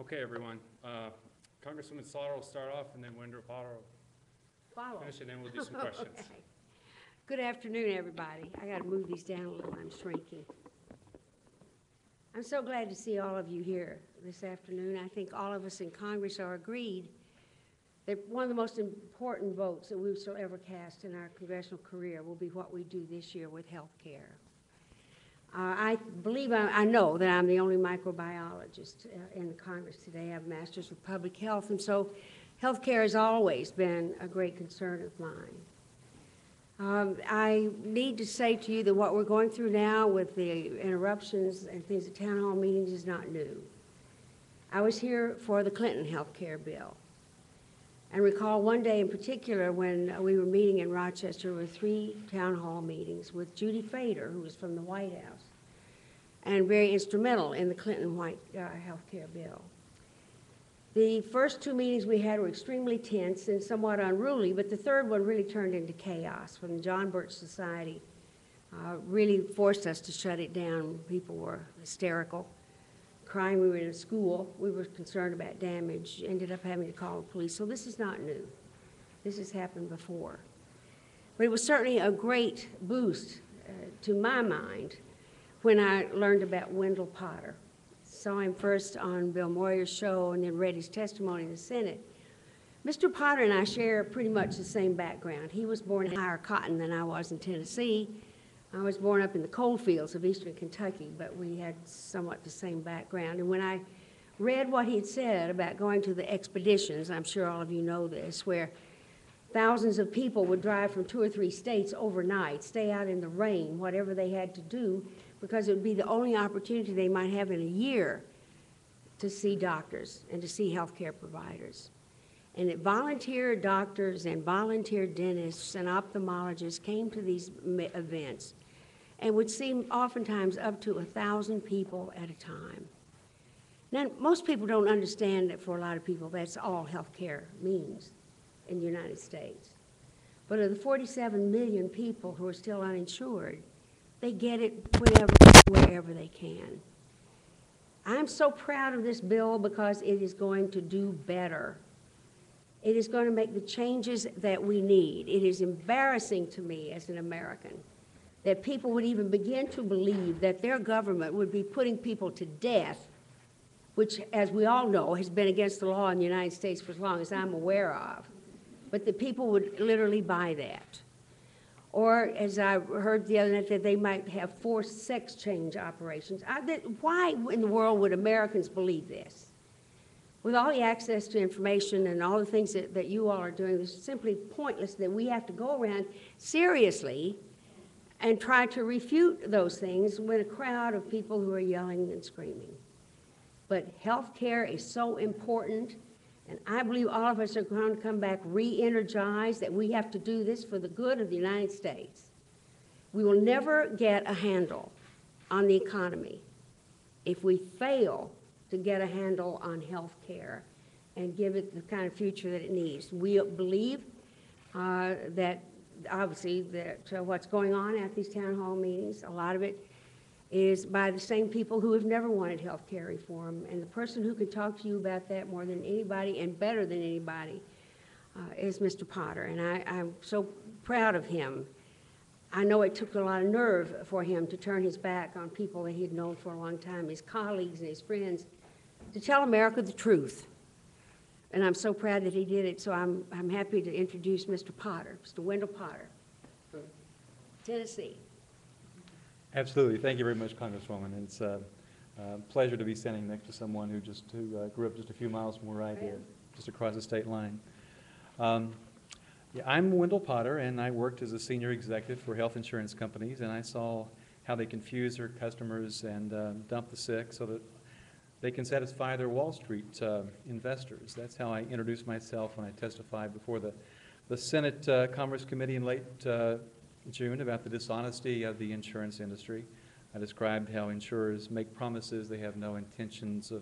Okay, everyone. Congresswoman Slaughter will start off, and then Wendell Potter will finish, and then we'll do some questions. Okay. Good afternoon, everybody. I got to move these down a little. I'm shrinking. I'm so glad to see all of you here this afternoon. I think all of us in Congress are agreed that one of the most important votes that we shall ever cast in our congressional career will be what we do this year with health care. I know that I'm the only microbiologist in the Congress today. I have a master's of public health, and so health care has always been a great concern of mine. I need to say to you that what we're going through now with the interruptions and things at town hall meetings is not new. I was here for the Clinton health care bill. And recall one day in particular when we were meeting in Rochester with 3 town hall meetings with Judy Fader, who was from the White House, and very instrumental in the Clinton health care bill. The first 2 meetings we had were extremely tense and somewhat unruly, but the third one really turned into chaos when the John Birch Society really forced us to shut it down. People were hysterical, crying. We were in a school. We were concerned about damage, ended up having to call the police. So this is not new. This has happened before. But it was certainly a great boost to my mind when I learned about Wendell Potter. Saw him first on Bill Moyer's show and then read his testimony in the Senate. Mr. Potter and I share pretty much the same background. He was born in higher cotton than I was in Tennessee. I was born up in the coal fields of eastern Kentucky, but we had somewhat the same background. And when I read what he'd said about going to the expeditions, I'm sure all of you know this, where thousands of people would drive from 2 or 3 states overnight, stay out in the rain, whatever they had to do, because it would be the only opportunity they might have in a year to see doctors and to see health care providers. And that volunteer doctors and volunteer dentists and ophthalmologists came to these events and would see oftentimes up to 1,000 people at a time. Now, most people don't understand that for a lot of people that's all health care means in the United States. But of the 47 million people who are still uninsured, they get it whenever, wherever they can. I'm so proud of this bill because it is going to do better. It is going to make the changes that we need. It is embarrassing to me as an American that people would even begin to believe that their government would be putting people to death, which, as we all know, has been against the law in the United States for as long as I'm aware of, but that people would literally buy that. Or, as I heard the other night, that they might have forced sex change operations. Why in the world would Americans believe this? With all the access to information and all the things that you all are doing, it's simply pointless that we have to go around seriously and try to refute those things with a crowd of people who are yelling and screaming. But health care is so important, and I believe all of us are going to come back re-energized that we have to do this for the good of the United States. We will never get a handle on the economy if we fail to get a handle on health care and give it the kind of future that it needs. We believe that obviously that what's going on at these town hall meetings, a lot of it is by the same people who have never wanted health care reform. And the person who can talk to you about that more than anybody and better than anybody is Mr. Potter. And I'm so proud of him. I know it took a lot of nerve for him to turn his back on people that he'd known for a long time, his colleagues and his friends, to tell America the truth. And I'm so proud that he did it, so I'm happy to introduce Mr. Potter, Mr. Wendell Potter from Tennessee. Absolutely. Thank you very much, Congresswoman. It's a pleasure to be standing next to someone who grew up just a few miles from where I did, just across the state line. Yeah, I'm Wendell Potter, and I worked as a senior executive for health insurance companies, and I saw how they confuse their customers and dump the sick so that they can satisfy their Wall Street investors. That's how I introduced myself when I testified before the Senate Commerce Committee in late June about the dishonesty of the insurance industry. I described how insurers make promises they have no intentions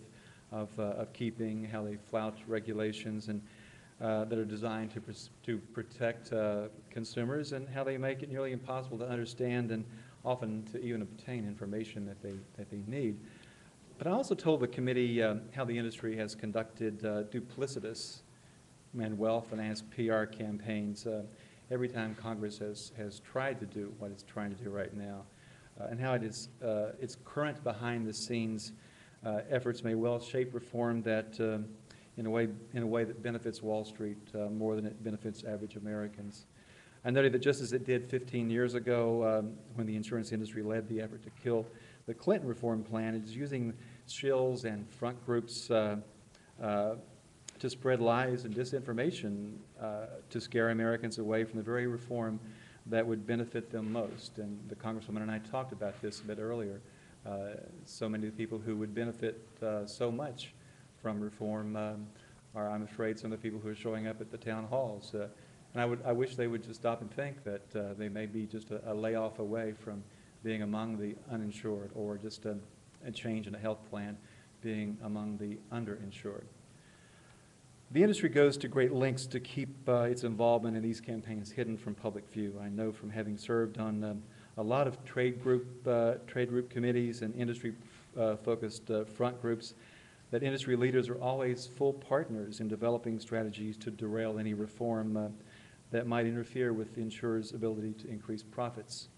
of keeping, how they flout regulations and that are designed to protect consumers, and how they make it nearly impossible to understand and often to even obtain information that they need. But I also told the committee how the industry has conducted duplicitous and well-financed PR campaigns every time Congress has tried to do what it's trying to do right now, and how its current behind-the-scenes efforts may well shape reform that, in a way that benefits Wall Street more than it benefits average Americans. I noted that just as it did 15 years ago when the insurance industry led the effort to kill the Clinton reform plan, it is using shills and front groups to spread lies and disinformation to scare Americans away from the very reform that would benefit them most. And the Congresswoman and I talked about this a bit earlier. So many of the people who would benefit so much from reform are, I'm afraid, some of the people who are showing up at the town halls. And I wish they would just stop and think that they may be just a layoff away from being among the uninsured, or just a change in a health plan being among the underinsured. The industry goes to great lengths to keep its involvement in these campaigns hidden from public view. I know from having served on a lot of trade group committees and industry-focused front groups that industry leaders are always full partners in developing strategies to derail any reform that might interfere with the insurer's ability to increase profits.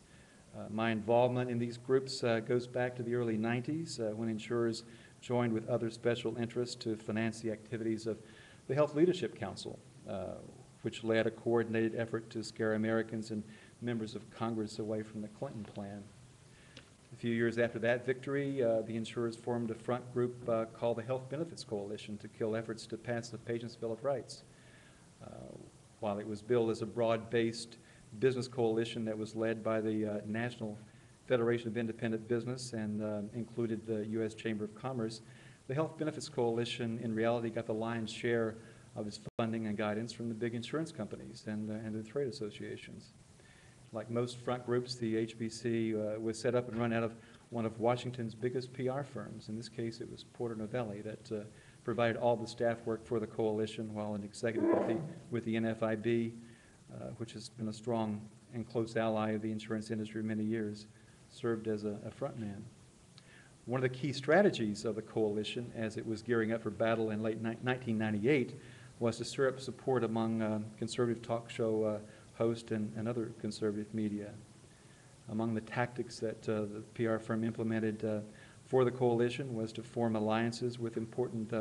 My involvement in these groups goes back to the early 90s when insurers joined with other special interests to finance the activities of the Health Leadership Council, which led a coordinated effort to scare Americans and members of Congress away from the Clinton plan. A few years after that victory, the insurers formed a front group called the Health Benefits Coalition to kill efforts to pass the Patient's Bill of Rights. While it was billed as a broad-based business coalition that was led by the National Federation of Independent Business and included the U.S. Chamber of Commerce, the Health Benefits Coalition in reality got the lion's share of its funding and guidance from the big insurance companies and the trade associations. Like most front groups, the HBC was set up and run out of one of Washington's biggest PR firms. In this case, it was Porter Novelli that provided all the staff work for the coalition, while an executive with the NFIB, which has been a strong and close ally of the insurance industry for many years, served as a front man. One of the key strategies of the coalition as it was gearing up for battle in late 1998 was to stir up support among conservative talk show hosts and other conservative media. Among the tactics that the PR firm implemented for the coalition was to form alliances with important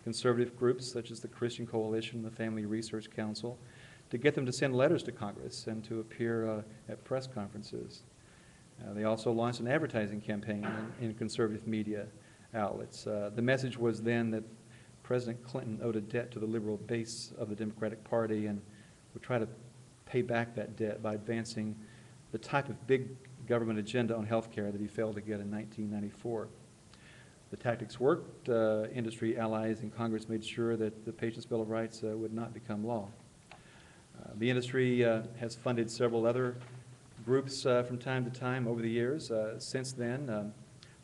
conservative groups such as the Christian Coalition, the Family Research Council, to get them to send letters to Congress and to appear at press conferences. They also launched an advertising campaign in conservative media outlets. The message was then that President Clinton owed a debt to the liberal base of the Democratic Party and would try to pay back that debt by advancing the type of big government agenda on health care that he failed to get in 1994. The tactics worked. Industry allies in Congress made sure that the Patient's Bill of Rights would not become law. The industry has funded several other groups from time to time over the years. Since then,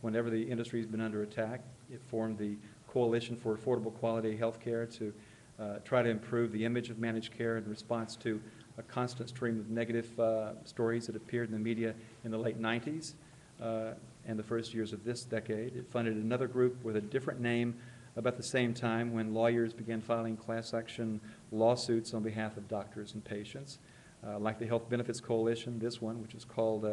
whenever the industry has been under attack, it formed the Coalition for Affordable Quality Health Care to try to improve the image of managed care in response to a constant stream of negative stories that appeared in the media in the late 90s and the first years of this decade. It funded another group with a different name about the same time when lawyers began filing class action lawsuits on behalf of doctors and patients. Like the Health Benefits Coalition, this one, which is called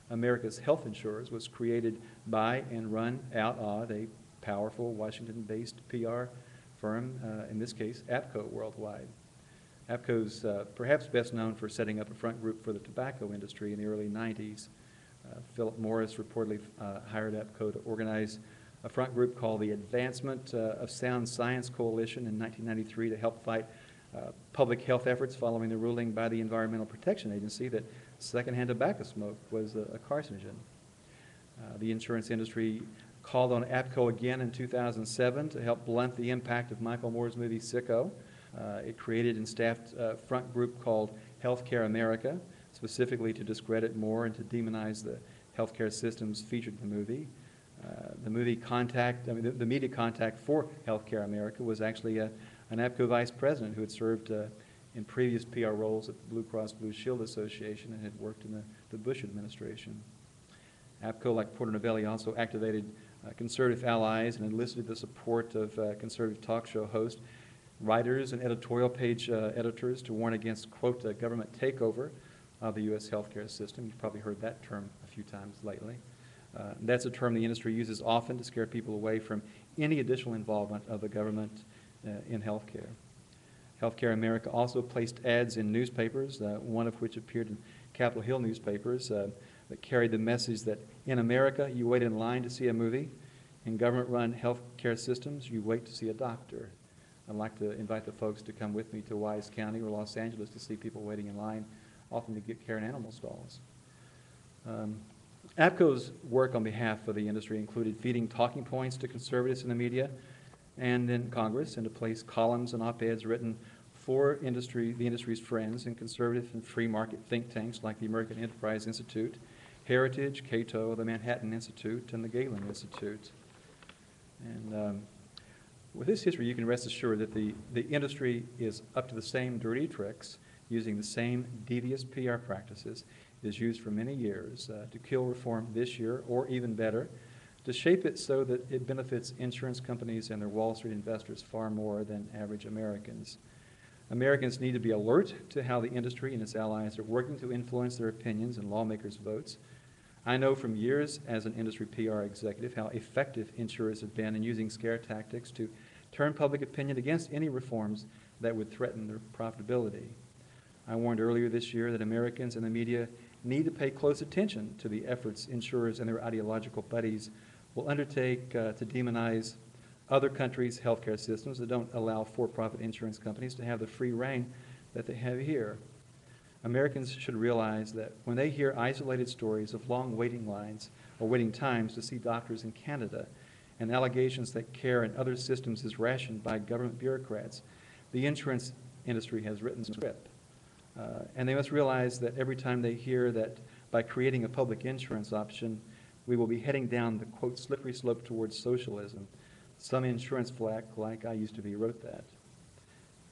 America's Health Insurers, was created by and run out of a powerful Washington-based PR firm, in this case, APCO Worldwide. APCO's perhaps best known for setting up a front group for the tobacco industry in the early 90s. Philip Morris reportedly hired APCO to organize a front group called the Advancement of Sound Science Coalition in 1993 to help fight public health efforts following the ruling by the Environmental Protection Agency that secondhand tobacco smoke was a carcinogen. The insurance industry called on APCO again in 2007 to help blunt the impact of Michael Moore's movie Sicko. It created and staffed a front group called Healthcare America, specifically to discredit Moore and to demonize the healthcare systems featured in the movie. The media contact for Healthcare America was actually an APCO vice president who had served in previous PR roles at the Blue Cross Blue Shield Association and had worked in the Bush administration. APCO, like Porter Novelli, also activated conservative allies and enlisted the support of conservative talk show hosts, writers and editorial page editors to warn against, quote, a government takeover of the U.S. healthcare system. You've probably heard that term a few times lately. That's a term the industry uses often to scare people away from any additional involvement of the government in healthcare. Healthcare America also placed ads in newspapers, one of which appeared in Capitol Hill newspapers that carried the message that in America you wait in line to see a movie. In government-run healthcare systems, you wait to see a doctor. I'd like to invite the folks to come with me to Wise County or Los Angeles to see people waiting in line, often to get care in animal stalls. APCO's work on behalf of the industry included feeding talking points to conservatives in the media and in Congress, and to place columns and op-eds written for the industry's friends in conservative and free market think tanks like the American Enterprise Institute, Heritage, Cato, the Manhattan Institute, and the Galen Institute. And with this history, you can rest assured that the industry is up to the same dirty tricks, using the same devious PR practices it has used for many years to kill reform this year, or even better, to shape it so that it benefits insurance companies and their Wall Street investors far more than average Americans. Americans need to be alert to how the industry and its allies are working to influence their opinions and lawmakers' votes. I know from years as an industry PR executive how effective insurers have been in using scare tactics to turn public opinion against any reforms that would threaten their profitability. I warned earlier this year that Americans and the media need to pay close attention to the efforts insurers and their ideological buddies will undertake to demonize other countries' healthcare systems that don't allow for-profit insurance companies to have the free rein that they have here. Americans should realize that when they hear isolated stories of long waiting lines or waiting times to see doctors in Canada and allegations that care in other systems is rationed by government bureaucrats, the insurance industry has written the script. And they must realize that every time they hear that by creating a public insurance option, we will be heading down the, quote, slippery slope towards socialism. Some insurance flack, like I used to be, wrote that.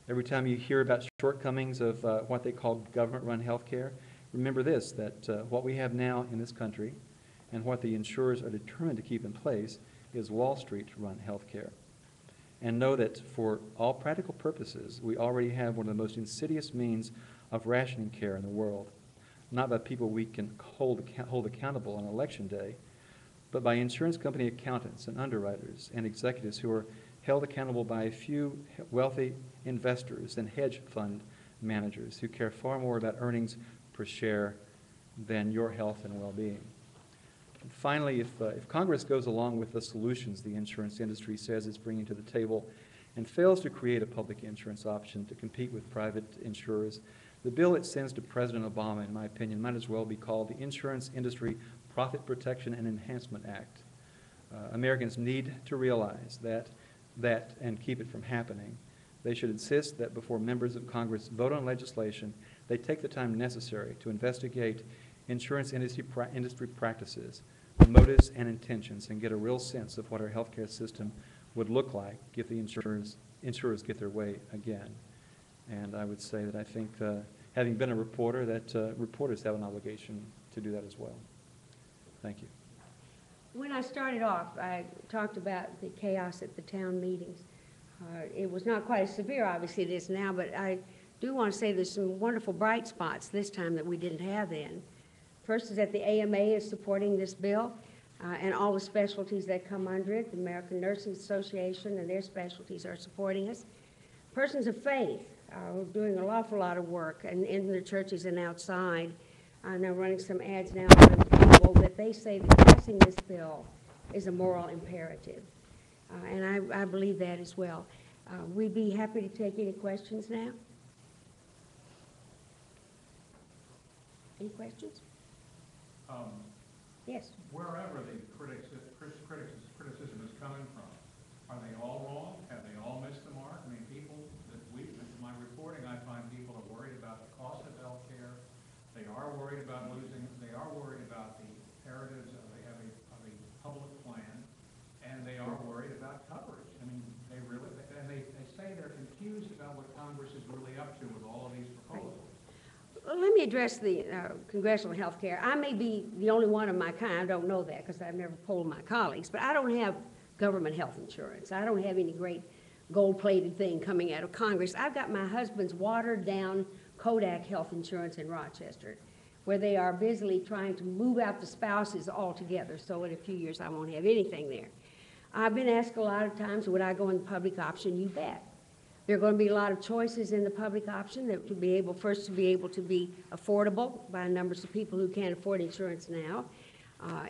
Every time you hear about shortcomings of what they call government-run health care, remember this, that what we have now in this country and what the insurers are determined to keep in place is Wall Street-run health care. And know that for all practical purposes, we already have one of the most insidious means of rationing care in the world, not by people we can hold accountable on election day, but by insurance company accountants and underwriters and executives who are held accountable by a few wealthy investors and hedge fund managers who care far more about earnings per share than your health and well-being. And finally, if Congress goes along with the solutions the insurance industry says it's bringing to the table and fails to create a public insurance option to compete with private insurers, the bill it sends to President Obama, in my opinion, might as well be called the Insurance Industry Profit Protection and Enhancement Act. Americans need to realize that and keep it from happening. They should insist that before members of Congress vote on legislation, they take the time necessary to investigate insurance industry practices, motives, and intentions, and get a real sense of what our healthcare system would look like if the insurers get their way again. And I would say that I think, having been a reporter, that reporters have an obligation to do that as well. Thank you. When I started off, I talked about the chaos at the town meetings. It was not quite as severe, obviously, it is now, but I do want to say there's some wonderful bright spots this time that we didn't have then. First is that the AMA is supporting this bill and all the specialties that come under it. The American Nurses Association and their specialties are supporting us. Persons of faith are doing an awful lot of work and in the churches and outside. I'm now running some ads now on cable that they say that passing this bill is a moral imperative. And I believe that as well. We'd be happy to take any questions now. Any questions? Yes. Wherever the criticism is coming from, are they all wrong? Have they all missed the mark? I mean, people that in my reporting, I find people are worried about the cost of health care. They are worried about losing. They are worried about the imperatives of a public plan, and they are worried about coverage. I mean, they say they're confused about what Congress is really up to with all of these proposals. Well, let me address the congressional health care. I may be the only one of my kind. I don't know that because I've never polled my colleagues, but I don't have government health insurance. I don't have any great gold-plated thing coming out of Congress. I've got my husband's watered-down Kodak health insurance in Rochester, where they are busily trying to move out the spouses altogether, so in a few years I won't have anything there. I've been asked a lot of times, would I go in the public option? You bet. There are going to be a lot of choices in the public option that to be able, first to be able to be affordable by numbers of people who can't afford insurance now.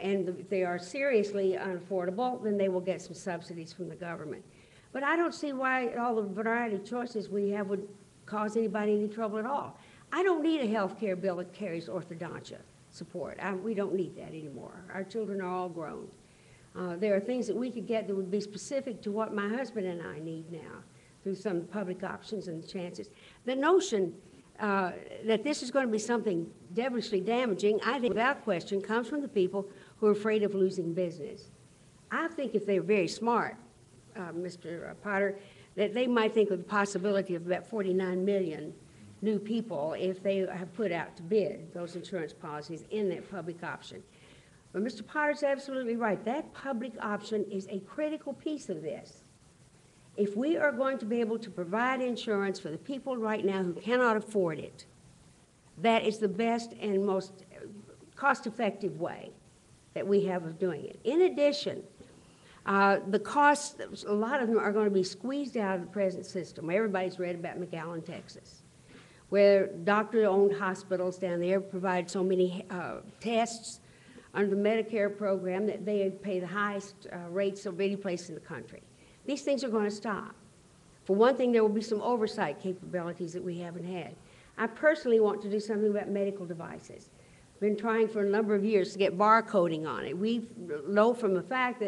And if they are seriously unaffordable, then they will get some subsidies from the government. But I don't see why all the variety of choices we have would cause anybody any trouble at all. I don't need a health care bill that carries orthodontia support. We don't need that anymore. Our children are all grown. There are things that we could get that would be specific to what my husband and I need now through some public options and chances. The notion that this is going to be something devilishly damaging, I think without question, comes from the people who are afraid of losing business. I think if they're very smart, Mr. Potter, that they might think of the possibility of about 49 million new people if they have put out to bid those insurance policies in that public option. But Mr. Potter's absolutely right. That public option is a critical piece of this. If we are going to be able to provide insurance for the people right now who cannot afford it, that is the best and most cost-effective way that we have of doing it. In addition, the costs, a lot of them are going to be squeezed out of the present system. Everybody's read about McAllen, Texas, where doctor-owned hospitals down there provide so many tests under the Medicare program that they pay the highest rates of any place in the country. These things are going to stop. For one thing, there will be some oversight capabilities that we haven't had. I personally want to do something about medical devices. I've been trying for a number of years to get barcoding on it. We know from the fact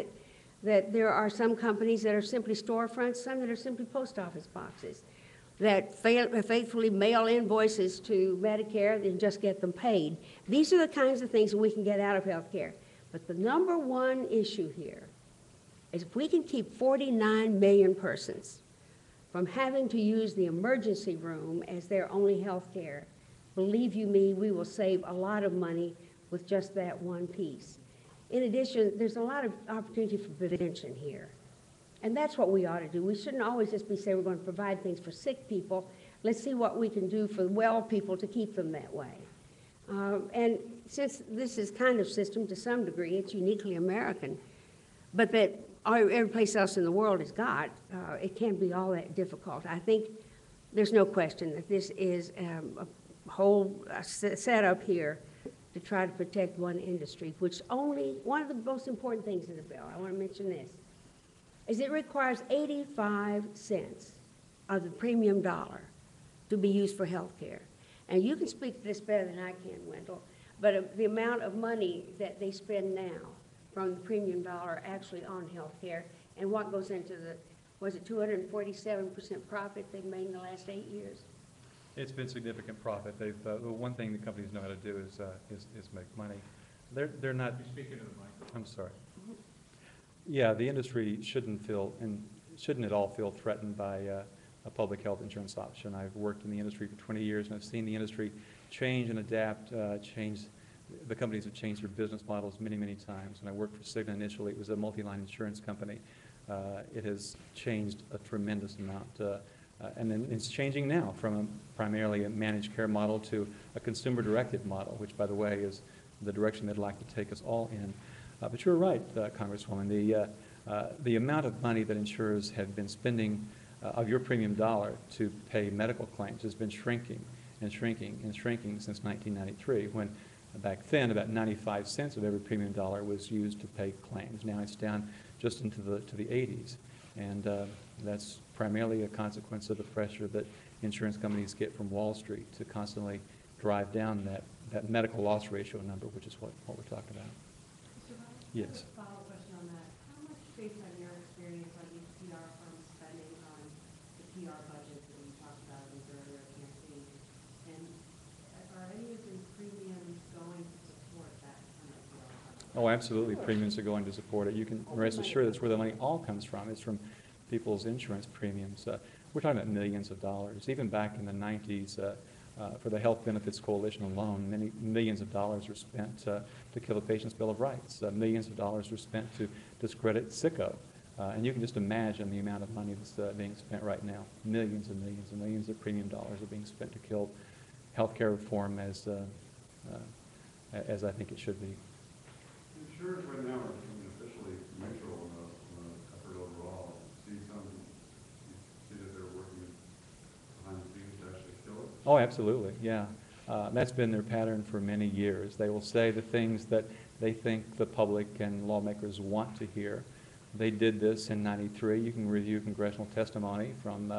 that there are some companies that are simply storefronts, some that are simply post office boxes, that faithfully mail invoices to Medicare and just get them paid. These are the kinds of things that we can get out of health care. But the number one issue here is if we can keep 49 million persons from having to use the emergency room as their only health care, believe you me, we will save a lot of money with just that one piece. In addition, there's a lot of opportunity for prevention here. And that's what we ought to do. We shouldn't always just be saying we're going to provide things for sick people. Let's see what we can do for well people to keep them that way. And since this is kind of system to some degree, it's uniquely American, but that every place else in the world has got, it can't be all that difficult. I think there's no question that this is a whole setup here to try to protect one industry, which only, one of the most important things in the bill, I want to mention this, is it requires 85 cents of the premium dollar to be used for health care. And you can speak to this better than I can, Wendell, but the amount of money that they spend now from the premium dollar actually on health care and what goes into the, was it 247% profit they've made in the last 8 years? It's been significant profit. They've the one thing the companies know how to do is make money. They're not. You're speaking to the microphone. I'm sorry. Yeah, the industry shouldn't at all feel threatened by a public health insurance option. I've worked in the industry for 20 years and I've seen the industry change and adapt, the companies have changed their business models many, many times. When I worked for Cigna initially, it was a multi-line insurance company. It has changed a tremendous amount. And then it's changing now from primarily a managed care model to a consumer-directed model, which, by the way, is the direction they'd like to take us all in. But you're right, Congresswoman. The amount of money that insurers have been spending of your premium dollar to pay medical claims has been shrinking and shrinking and shrinking since 1993, when back then about 95 cents of every premium dollar was used to pay claims. Now it's down just into the 80s. And that's primarily a consequence of the pressure that insurance companies get from Wall Street to constantly drive down that medical loss ratio number, which is what we're talking about. Mr. Bowles? Yes. A follow-up question on that. How much, based on your experience on each PR firm spending on the PR budgets that you talked about in the earlier campaign, and are any of the premiums going to support that kind of PR budget? Oh, absolutely. Premiums are going to support it. You can rest assured that's where the money all comes from. It's from people's insurance premiums. We're talking about millions of dollars. Even back in the 90s, For the Health Benefits Coalition alone, many millions of dollars were spent to kill the Patient's Bill of Rights. Millions of dollars were spent to discredit sicko. And you can just imagine the amount of money that's being spent right now. Millions and millions and millions of premium dollars are being spent to kill healthcare reform as I think it should be. Insurers right now are becoming officially neutral on the effort overall. See that they're working behind the scenes to actually kill it? Oh, absolutely, yeah. That's been their pattern for many years. They will say the things that they think the public and lawmakers want to hear. They did this in '93. You can review congressional testimony from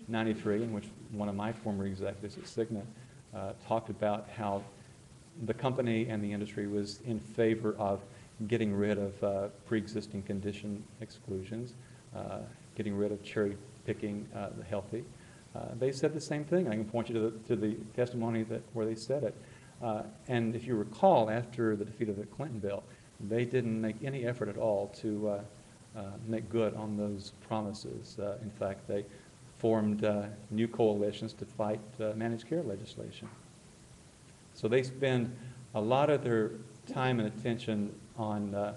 '93, in which one of my former executives at Cigna talked about how the company and the industry was in favor of getting rid of pre-existing condition exclusions, getting rid of cherry picking the healthy. They said the same thing. I can point you to the testimony where they said it. And if you recall, after the defeat of the Clinton bill, they didn't make any effort at all to make good on those promises. In fact, they formed new coalitions to fight managed care legislation. So they spend a lot of their time and attention on,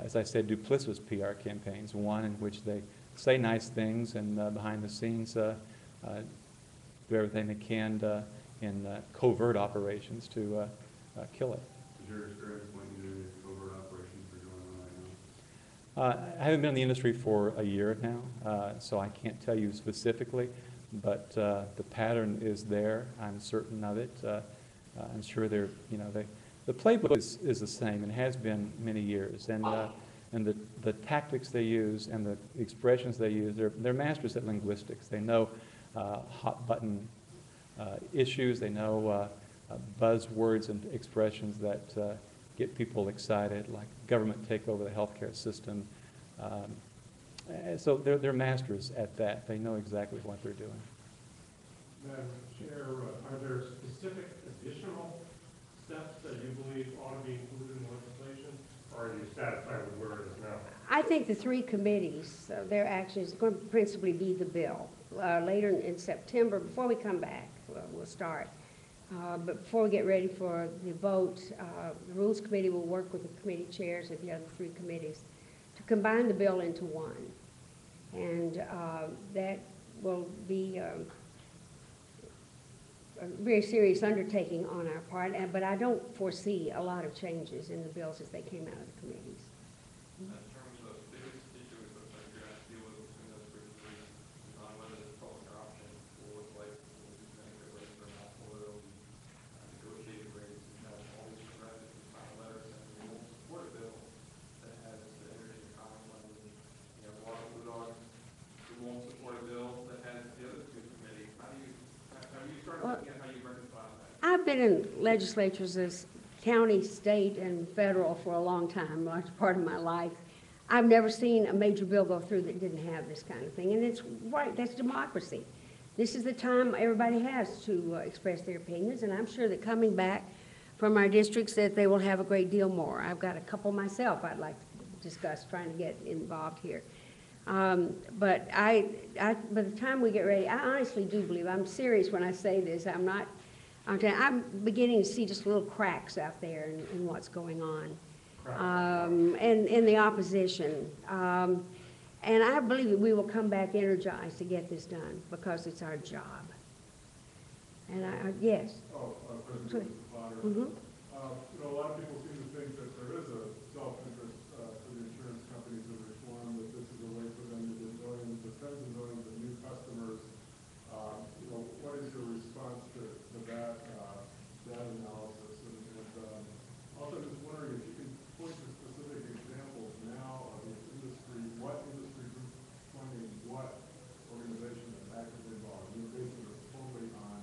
as I said, duplicitous PR campaigns, one in which they say nice things and behind the scenes do everything they can in covert operations to kill it. Does your experience point you to any covert operations that are going on right now? I haven't been in the industry for a year now, so I can't tell you specifically, but the pattern is there. I'm certain of it. I'm sure they're, the playbook is the same and has been many years, and the tactics they use and the expressions they use, they're masters at linguistics. They know hot button issues. They know buzzwords and expressions that get people excited, like government take over the healthcare system. So they're masters at that. They know exactly what they're doing. Madam Chair, are there specific additional steps that you believe ought to be included in legislation, or are you satisfied with where it is now? I think the three committees, their action is going to principally be the bill. Later in September, before we come back, we'll start. But before we get ready for the vote, the Rules Committee will work with the committee chairs of the other three committees to combine the bill into one. And that will be a very serious undertaking on our part, but I don't foresee a lot of changes in the bills as they came out of the committees. In terms of biggest issues that you're going to deal with between those three committees, on whether it's public option or what's like Medicare rates or hospital negotiated rates, and have all these progressives who sign a letter saying we won't support a bill that has the energy and common language. Water Bulldogs who won't support a bill that has the other two committees. Have you started looking at how you reconcile that? I've been in legislatures as county, state, and federal for a long time, a large part of my life. I've never seen a major bill go through that didn't have this kind of thing, and it's right, that's democracy. This is the time everybody has to express their opinions, and I'm sure that coming back from our districts that they will have a great deal more. I've got a couple myself I'd like to discuss trying to get involved here. But by the time we get ready, I honestly do believe, I'm serious when I say this, I'm beginning to see just little cracks out there in what's going on, and in the opposition. And I believe that we will come back energized to get this done because it's our job. And yes. President Potter. Mm-hmm. A lot of people seem to think that there is a self-interest for the insurance companies in reform, that this is a way for them to get millions, tens of millions of new customers. What is your response to that analysis? And also just wondering if you can point to specific examples now of this industry, what industry group funding, what organization is actively involved. You're basing it solely on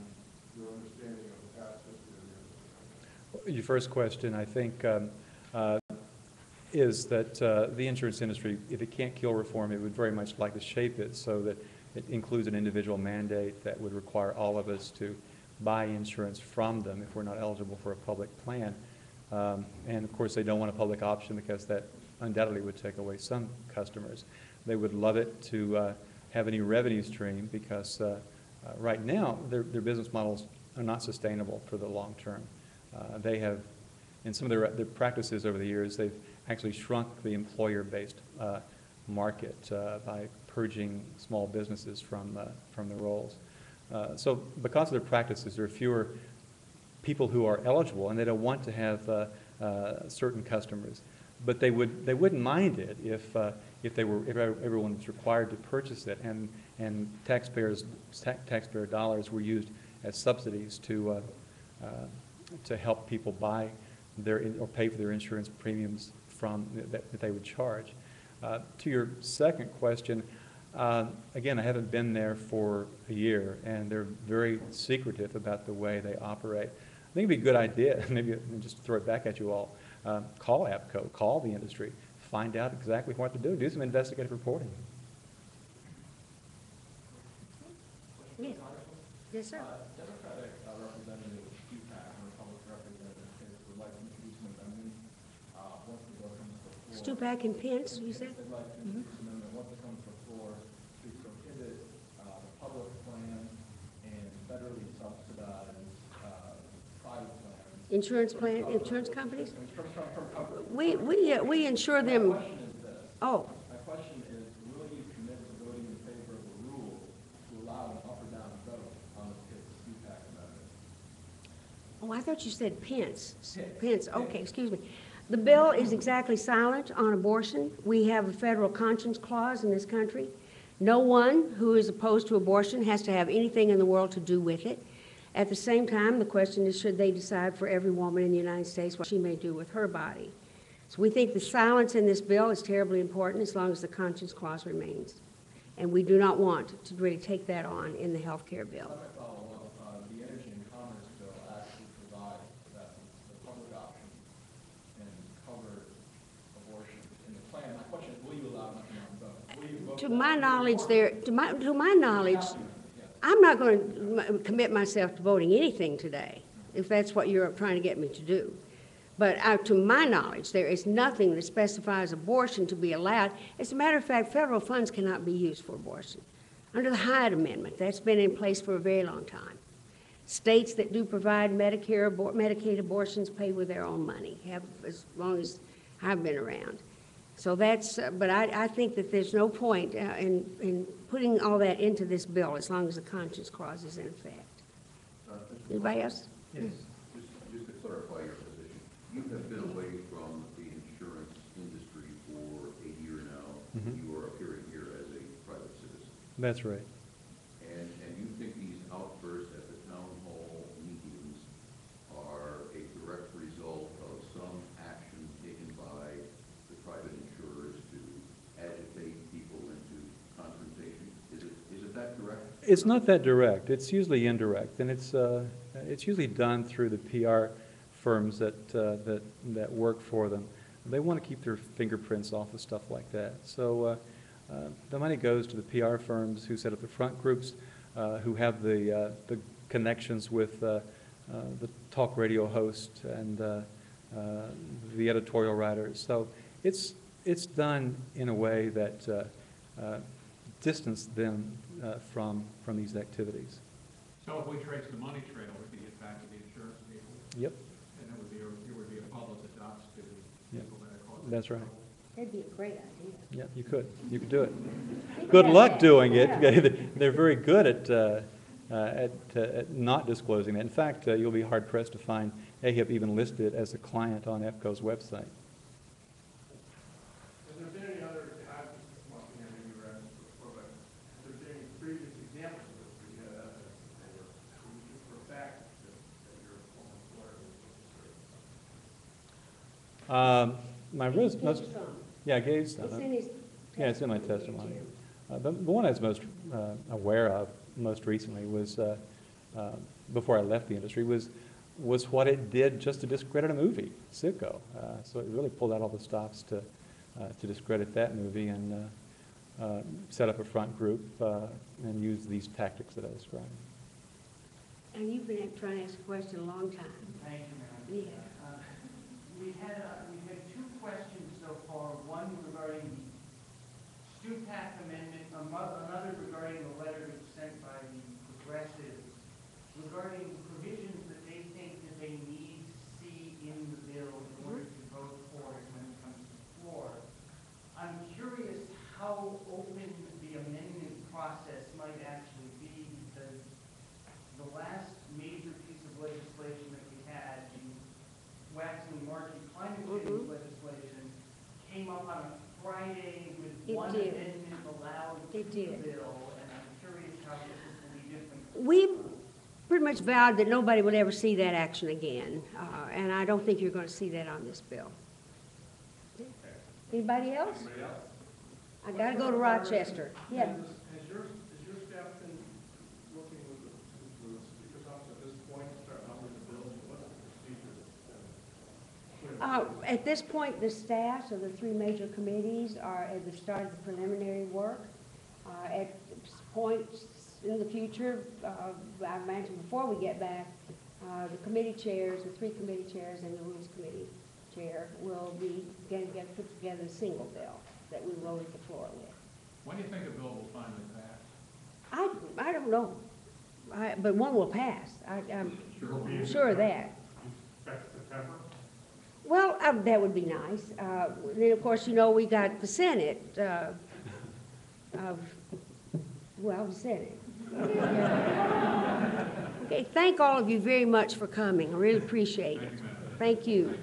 your understanding of the past history of the industry. Your first question, I think, is that the insurance industry, if it can't kill reform, it would very much like to shape it so that it includes an individual mandate that would require all of us to buy insurance from them if we're not eligible for a public plan. And of course, they don't want a public option because that undoubtedly would take away some customers. They would love it to have any revenue stream because right now their business models are not sustainable for the long term. They have, in some of their practices over the years, they've actually shrunk the employer-based market by purging small businesses from the rolls. So because of their practices, there are fewer people who are eligible, and they don't want to have certain customers. But they wouldn't mind it if everyone was required to purchase it, and taxpayer dollars were used as subsidies to help people buy or pay for their insurance premiums that they would charge. To your second question, again, I haven't been there for a year, and they're very secretive about the way they operate. I think it'd be a good idea, maybe just throw it back at you all, call APCO, call the industry, find out exactly what to do some investigative reporting. Yes, yes, sir. Democratic Representative Stupak and Republican Representative Pence would like to introduce an amendment once the bill comes to the floor. Stupak and Pence, you said? They'd like to introduce an amendment once it comes to the floor to prohibit the public plan and federally subsidized private plans. Insurance companies? We insure them. My question is this. Oh, My question is, will you commit to voting in favor of a rule to allow an up or down vote on the Stupak amendment? I thought you said Pence. Pence, okay, excuse me. The bill is exactly silent on abortion. We have a federal conscience clause in this country. No one who is opposed to abortion has to have anything in the world to do with it. At the same time, the question is, should they decide for every woman in the United States what she may do with her body? So we think the silence in this bill is terribly important as long as the conscience clause remains. And we do not want to really take that on in the health care bill. Let me follow up. The Energy and Commerce Bill actually provides that the public option can cover abortion in the plan. My question is, will you allow an up or down vote? Will you vote To that? my knowledge, to my knowledge, I'm not going to commit myself to voting anything today, if that's what you're trying to get me to do. But to my knowledge, there is nothing that specifies abortion to be allowed. As a matter of fact, federal funds cannot be used for abortion. Under the Hyde Amendment, that's been in place for a very long time. States that do provide Medicaid abortions pay with their own money, have as long as I've been around. So that's, but I think that there's no point in putting all that into this bill as long as the conscience clause is in effect. Anybody else? Yes. Just to clarify your position, you have been away from the insurance industry for a year now. Mhm. You are appearing here as a private citizen. That's right. And you think these outbursts at the town hall meetings are a direct result of some action taken by the private insurers to agitate people into confrontation? Is it that direct? It's not that direct. It's usually indirect, and it's usually done through the PR firms that work for them. They want to keep their fingerprints off of stuff like that. So the money goes to the PR firms who set up the front groups, who have the connections with the talk radio host and the editorial writers. So it's done in a way that distance them from these activities. So if we trace the money trail, we can get back to the insurance people, Yep, and it would be a bubble that dots to the Yep. people that are causing. that's right. That'd be a great idea. Yeah, you could do it. Good luck doing it. They're very good at not disclosing that. In fact, you'll be hard pressed to find AHIP even listed as a client on EPCO's website. Has there been any other, well, maybe you were asking before, but has there been any previous examples of this where you had evidence that they were for a fact that your former employer was Most, yeah, I gave some. It's in his Yeah, it's in my testimony. The one I was most aware of most recently was, before I left the industry, was what it did just to discredit a movie, Sicko. So it really pulled out all the stops to discredit that movie and set up a front group and use these tactics that I described. And you've been trying to ask a question a long time. Thank you, Madam. Yeah. We had two questions so far, one regarding the Stupak amendment, another regarding the letter that was sent by the progressives. Regarding provisions that they think that they need to see in the bill in order to vote for it when it comes to the floor. I'm curious how open the amendment process might actually be, because the last major piece of legislation that we had, the waxing Markey climate change legislation, came up on a Friday with It one did. amendment allowed to It the did. bill, and I'm curious how this will be different. We pretty much vowed that nobody would ever see that action again, and I don't think you're going to see that on this bill. Anybody else? Anybody else? I got to go to Rochester. Yeah. Has your staff been working with the speaker's office at this point to start numbering the bills? What's the procedure? At this point, the staffs of the three major committees are at the start of the preliminary work. At points in the future, I imagine before we get back, the committee chairs, the three committee chairs and the rules committee chair will be getting together, put together a single bill that we will hit the floor with. When do you think a bill will finally pass? I don't know, but one will pass. I'm sure of that. Expect September? Well, that would be nice. Then, of course, you know, we got the Senate, the Senate. Okay, thank all of you very much for coming. I really appreciate it. Thank you.